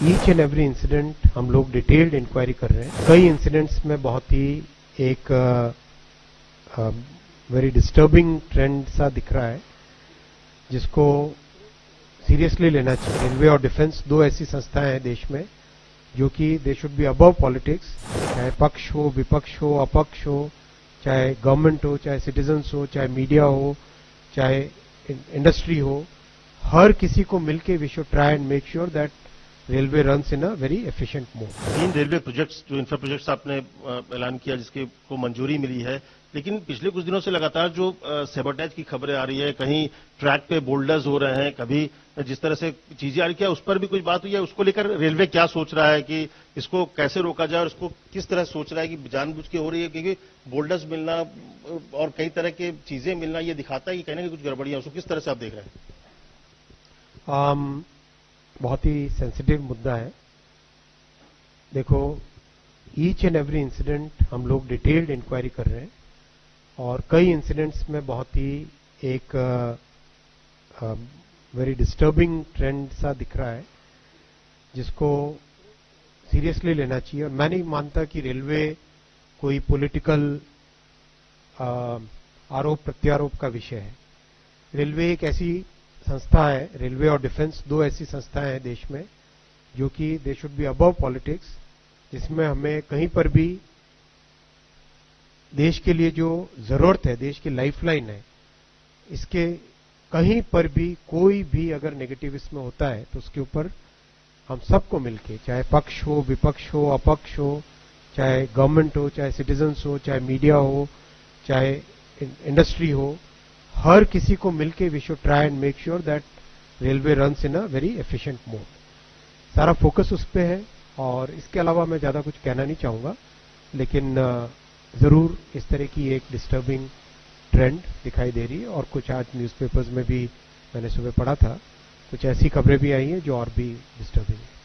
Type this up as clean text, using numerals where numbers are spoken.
Each and every incident हम लोग detailed inquiry कर रहे हैं। कई इंसिडेंट्स में बहुत ही एक वेरी डिस्टर्बिंग ट्रेंड सा दिख रहा है, जिसको सीरियसली लेना चाहिए। रेलवे और डिफेंस दो ऐसी संस्थाएं हैं देश में जो कि they should be above politics, चाहे पक्ष हो, विपक्ष हो, अपक्ष हो, चाहे गवर्नमेंट हो, चाहे सिटीजन्स हो, चाहे मीडिया हो, चाहे इंडस्ट्री हो, हर किसी को मिलके we should try and make sure that railway runs in a very efficient mode. 3 railway projects जो इंफ्रा प्रोजेक्ट्स आपने ऐलान किया जिसके को मंजूरी मिली है, लेकिन पिछले कुछ दिनों से लगातार जो सैबोटेज की खबरें आ रही है, कहीं ट्रैक पे बोल्डर्स हो रहे हैं, कभी जिस तरह से चीजें आ रही है, उस पर भी कुछ बात हुई है? उसको लेकर रेलवे क्या सोच रहा है कि इसको कैसे रोका जाए और इसको किस तरह सोच रहा है कि जानबूझ के हो रही है? क्योंकि बोल्डर्स मिलना और कई तरह के चीजें मिलना ये दिखाता है कि कहीं ना कहीं कुछ गड़बड़ी है। उसको किस तरह से आप देख रहे हैं? बहुत ही सेंसिटिव मुद्दा है। देखो, ईच एंड एवरी इंसिडेंट हम लोग डिटेल्ड इंक्वायरी कर रहे हैं और कई इंसिडेंट्स में बहुत ही एक वेरी डिस्टर्बिंग ट्रेंड सा दिख रहा है, जिसको सीरियसली लेना चाहिए। और मैं नहीं मानता कि रेलवे कोई पॉलिटिकल आरोप प्रत्यारोप का विषय है। रेलवे एक ऐसी संस्था है, रेलवे और डिफेंस दो ऐसी संस्थाएं हैं देश में जो कि they should be above politics, जिसमें हमें कहीं पर भी देश के लिए जो जरूरत है, देश की लाइफलाइन है, इसके कहीं पर भी कोई भी अगर नेगेटिव इसमें होता है तो उसके ऊपर हम सबको मिलके, चाहे पक्ष हो, विपक्ष हो, अपक्ष हो, चाहे गवर्नमेंट हो, चाहे सिटीजन्स हो, चाहे मीडिया हो, चाहे इंडस्ट्री हो, हर किसी को मिलके we should try and make sure that railway runs in a very efficient mode. सारा फोकस उस पे है और इसके अलावा मैं ज्यादा कुछ कहना नहीं चाहूंगा, लेकिन जरूर इस तरह की एक डिस्टर्बिंग ट्रेंड दिखाई दे रही है। और कुछ आज न्यूज़पेपर्स में भी मैंने सुबह पढ़ा था, कुछ ऐसी खबरें भी आई हैं जो और भी डिस्टर्बिंग है।